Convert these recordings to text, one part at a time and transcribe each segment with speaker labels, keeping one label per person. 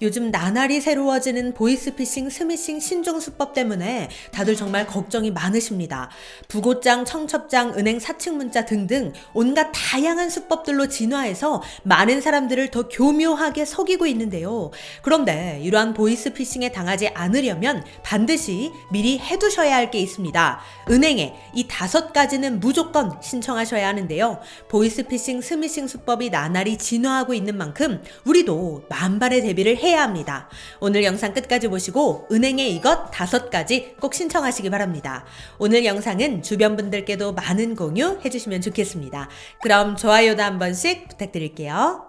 Speaker 1: 요즘 나날이 새로워지는 보이스피싱, 스미싱 신종 수법 때문에 다들 정말 걱정이 많으십니다. 부고장, 청첩장, 은행 사칭 문자 등등 온갖 다양한 수법들로 진화해서 많은 사람들을 더 교묘하게 속이고 있는데요. 그런데 이러한 보이스피싱에 당하지 않으려면 반드시 미리 해두셔야 할 게 있습니다. 은행에 이 5가지는 무조건 신청하셔야 하는데요. 보이스피싱, 스미싱 수법이 나날이 진화하고 있는 만큼 우리도 만반의 대비를 해야 합니다. 오늘 영상 끝까지 보시고 은행에 이것 5가지 꼭 신청하시기 바랍니다. 오늘 영상은 주변 분들께도 많은 공유 해주시면 좋겠습니다. 그럼 좋아요도 한 번씩 부탁드릴게요.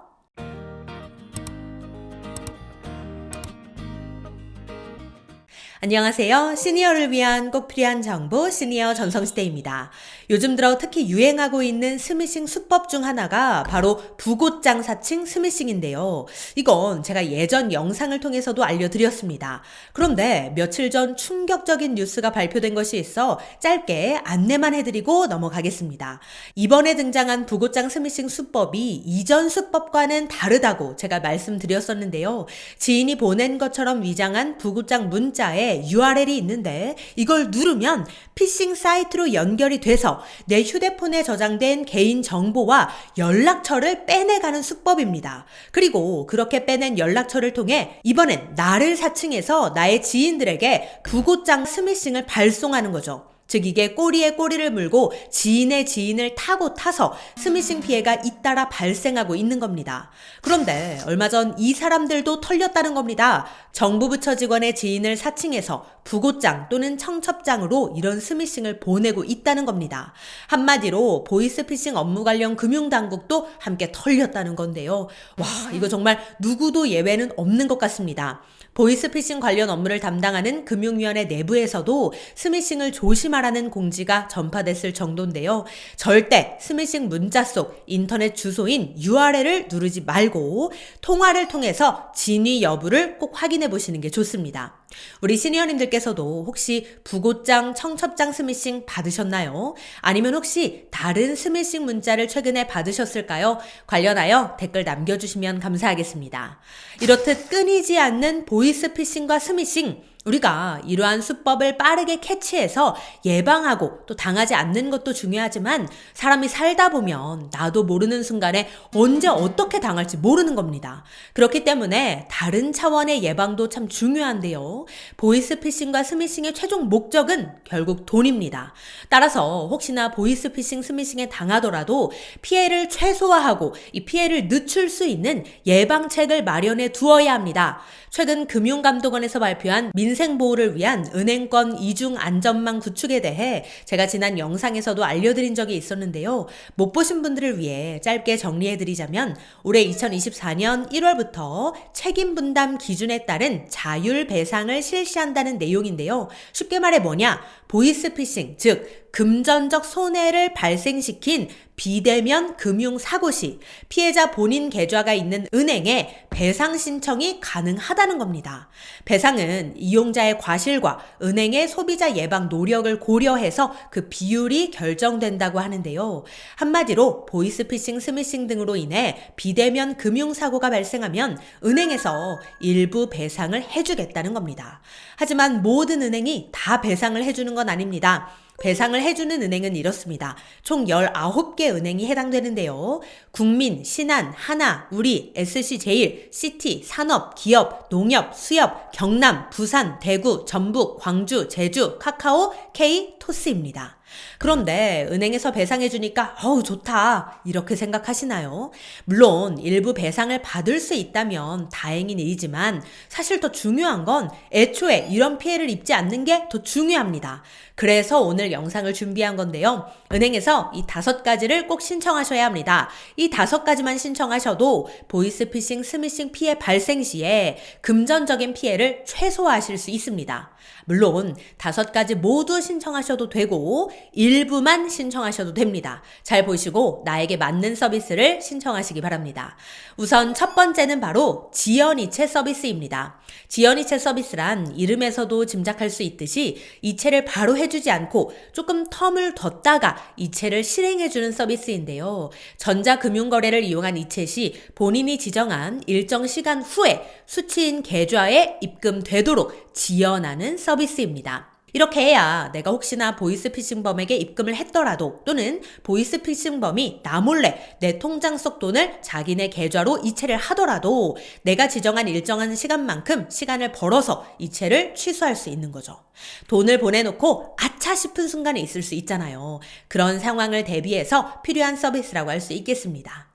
Speaker 1: 안녕하세요. 시니어를 위한 꼭 필요한 정보 시니어 전성시대입니다. 요즘 들어 특히 유행하고 있는 스미싱 수법 중 하나가 바로 부고장 사칭 스미싱인데요. 이건 제가 예전 영상을 통해서도 알려드렸습니다. 그런데 며칠 전 충격적인 뉴스가 발표된 것이 있어 짧게 안내만 해드리고 넘어가겠습니다. 이번에 등장한 부고장 스미싱 수법이 이전 수법과는 다르다고 제가 말씀드렸었는데요. 지인이 보낸 것처럼 위장한 부고장 문자에 URL이 있는데 이걸 누르면 피싱 사이트로 연결이 돼서 내 휴대폰에 저장된 개인 정보와 연락처를 빼내가는 수법입니다. 그리고 그렇게 빼낸 연락처를 통해 이번엔 나를 사칭해서 나의 지인들에게 부고장 스미싱을 발송하는 거죠. 즉 이게 꼬리에 꼬리를 물고 지인의 지인을 타고 타서 스미싱 피해가 잇따라 발생하고 있는 겁니다. 그런데 얼마 전 이 사람들도 털렸다는 겁니다. 정부 부처 직원의 지인을 사칭해서 부고장 또는 청첩장으로 이런 스미싱을 보내고 있다는 겁니다. 한마디로 보이스피싱 업무 관련 금융당국도 함께 털렸다는 건데요. 와, 이거 정말 누구도 예외는 없는 것 같습니다. 보이스피싱 관련 업무를 담당하는 금융위원회 내부에서도 스미싱을 조심하라는 공지가 전파됐을 정도인데요. 절대 스미싱 문자 속 인터넷 주소인 URL을 누르지 말고 통화를 통해서 진위 여부를 꼭 확인해 보시는 게 좋습니다. 우리 시니어님들께서도 혹시 부고장, 청첩장 스미싱 받으셨나요? 아니면 혹시 다른 스미싱 문자를 최근에 받으셨을까요? 관련하여 댓글 남겨주시면 감사하겠습니다. 이렇듯 끊이지 않는 보이스피싱과 스미싱, 우리가 이러한 수법을 빠르게 캐치해서 예방하고 또 당하지 않는 것도 중요하지만 사람이 살다 보면 나도 모르는 순간에 언제 어떻게 당할지 모르는 겁니다. 그렇기 때문에 다른 차원의 예방도 참 중요한데요. 보이스피싱과 스미싱의 최종 목적은 결국 돈입니다. 따라서 혹시나 보이스피싱, 스미싱에 당하더라도 피해를 최소화하고 이 피해를 늦출 수 있는 예방책을 마련해 두어야 합니다. 최근 금융감독원에서 발표한 민생보호를 위한 은행권 이중 안전망 구축에 대해 제가 지난 영상에서도 알려드린 적이 있었는데요. 못 보신 분들을 위해 짧게 정리해드리자면 올해 2024년 1월부터 책임분담 기준에 따른 자율 배상을 실시한다는 내용인데요. 쉽게 말해 뭐냐? 보이스피싱, 즉 금전적 손해를 발생시킨 비대면 금융사고 시 피해자 본인 계좌가 있는 은행에 배상 신청이 가능하다는 겁니다. 배상은 이용자의 과실과 은행의 소비자 예방 노력을 고려해서 그 비율이 결정된다고 하는데요. 한마디로 보이스피싱, 스미싱 등으로 인해 비대면 금융사고가 발생하면 은행에서 일부 배상을 해주겠다는 겁니다. 하지만 모든 은행이 다 배상을 해주는 건 아닙니다. 배상을 해주는 은행은 이렇습니다. 총 19개 은행이 해당되는데요. 국민, 신한, 하나, 우리, SC제일, 시티, 산업, 기업, 농협, 수협, 경남, 부산, 대구, 전북, 광주, 제주, 카카오, K, 토스입니다. 그런데 은행에서 배상해주니까 좋다 이렇게 생각하시나요? 물론 일부 배상을 받을 수 있다면 다행인 일이지만 사실 더 중요한 건 애초에 이런 피해를 입지 않는 게 더 중요합니다. 그래서 오늘 영상을 준비한 건데요. 은행에서 이 5가지를 꼭 신청하셔야 합니다. 이 5가지만 신청하셔도 보이스피싱, 스미싱 피해 발생 시에 금전적인 피해를 최소화하실 수 있습니다. 물론 5가지 모두 신청하셔도 되고 일부만 신청하셔도 됩니다. 잘 보시고 나에게 맞는 서비스를 신청하시기 바랍니다. 우선 첫 번째는 바로 지연이체 서비스입니다. 지연이체 서비스란 이름에서도 짐작할 수 있듯이 이체를 바로 해주지 않고 조금 텀을 뒀다가 이체를 실행해주는 서비스인데요. 전자금융거래를 이용한 이체 시 본인이 지정한 일정 시간 후에 수취인 계좌에 입금되도록 지연하는 서비스입니다. 이렇게 해야 내가 혹시나 보이스피싱범에게 입금을 했더라도 또는 보이스피싱범이 나 몰래 내 통장 속 돈을 자기네 계좌로 이체를 하더라도 내가 지정한 일정한 시간만큼 시간을 벌어서 이체를 취소할 수 있는 거죠. 돈을 보내놓고 아차 싶은 순간이 있을 수 있잖아요. 그런 상황을 대비해서 필요한 서비스라고 할 수 있겠습니다.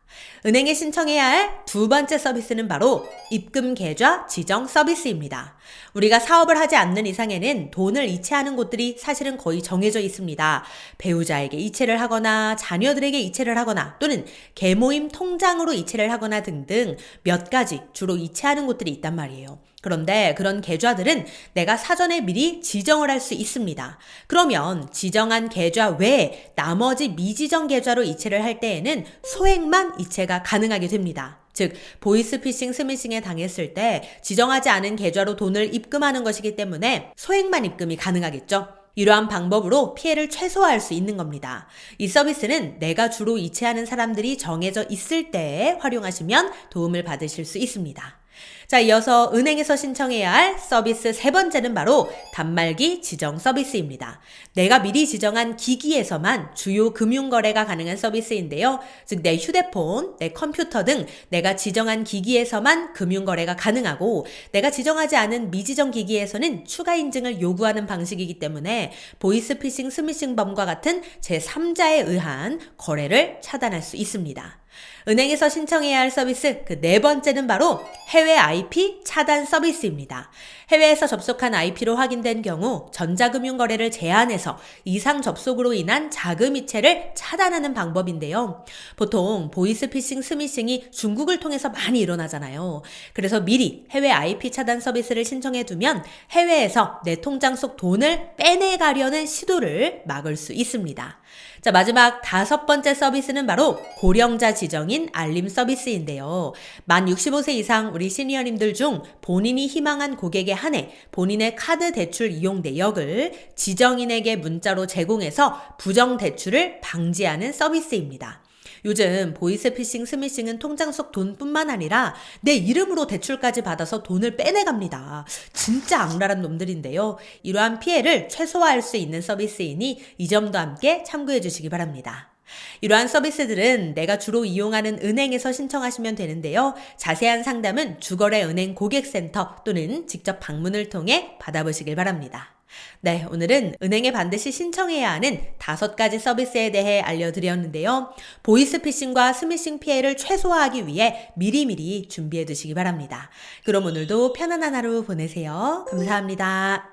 Speaker 1: 은행에 신청해야 할 두 번째 서비스는 바로 입금 계좌 지정 서비스입니다. 우리가 사업을 하지 않는 이상에는 돈을 이체하는 곳들이 사실은 거의 정해져 있습니다. 배우자에게 이체를 하거나 자녀들에게 이체를 하거나 또는 개모임 통장으로 이체를 하거나 등등 몇 가지 주로 이체하는 곳들이 있단 말이에요. 그런데 그런 계좌들은 내가 사전에 미리 지정을 할 수 있습니다. 그러면 지정한 계좌 외에 나머지 미지정 계좌로 이체를 할 때에는 소액만 이체가 가능하게 됩니다. 즉 보이스피싱 스미싱에 당했을 때 지정하지 않은 계좌로 돈을 입금하는 것이기 때문에 소액만 입금이 가능하겠죠. 이러한 방법으로 피해를 최소화할 수 있는 겁니다. 이 서비스는 내가 주로 이체하는 사람들이 정해져 있을 때에 활용하시면 도움을 받으실 수 있습니다. 자, 이어서 은행에서 신청해야 할 서비스 세 번째는 바로 단말기 지정 서비스입니다. 내가 미리 지정한 기기에서만 주요 금융거래가 가능한 서비스인데요. 즉, 내 휴대폰, 내 컴퓨터 등 내가 지정한 기기에서만 금융거래가 가능하고 내가 지정하지 않은 미지정 기기에서는 추가 인증을 요구하는 방식이기 때문에 보이스피싱 스미싱범과 같은 제3자에 의한 거래를 차단할 수 있습니다. 은행에서 신청해야 할 서비스 그 네 번째는 바로 해외 IP 차단 서비스입니다. 해외에서 접속한 IP로 확인된 경우 전자금융 거래를 제한해서 이상 접속으로 인한 자금 이체를 차단하는 방법인데요. 보통 보이스피싱 스미싱이 중국을 통해서 많이 일어나잖아요. 그래서 미리 해외 IP 차단 서비스를 신청해 두면 해외에서 내 통장 속 돈을 빼내가려는 시도를 막을 수 있습니다. 자, 마지막 다섯 번째 서비스는 바로 고령자 지정인 알림 서비스인데요. 만 65세 이상 우리 시니어님들 중 본인이 희망한 고객에 한해 본인의 카드 대출 이용 내역을 지정인에게 문자로 제공해서 부정 대출을 방지하는 서비스입니다. 요즘 보이스피싱 스미싱은 통장 속 돈뿐만 아니라 내 이름으로 대출까지 받아서 돈을 빼내갑니다. 진짜 악랄한 놈들인데요. 이러한 피해를 최소화할 수 있는 서비스이니 이 점도 함께 참고해 주시기 바랍니다. 이러한 서비스들은 내가 주로 이용하는 은행에서 신청하시면 되는데요. 자세한 상담은 주거래 은행 고객센터 또는 직접 방문을 통해 받아보시길 바랍니다. 네, 오늘은 은행에 반드시 신청해야 하는 5가지 서비스에 대해 알려드렸는데요. 보이스피싱과 스미싱 피해를 최소화하기 위해 미리미리 준비해 두시기 바랍니다. 그럼 오늘도 편안한 하루 보내세요. 감사합니다.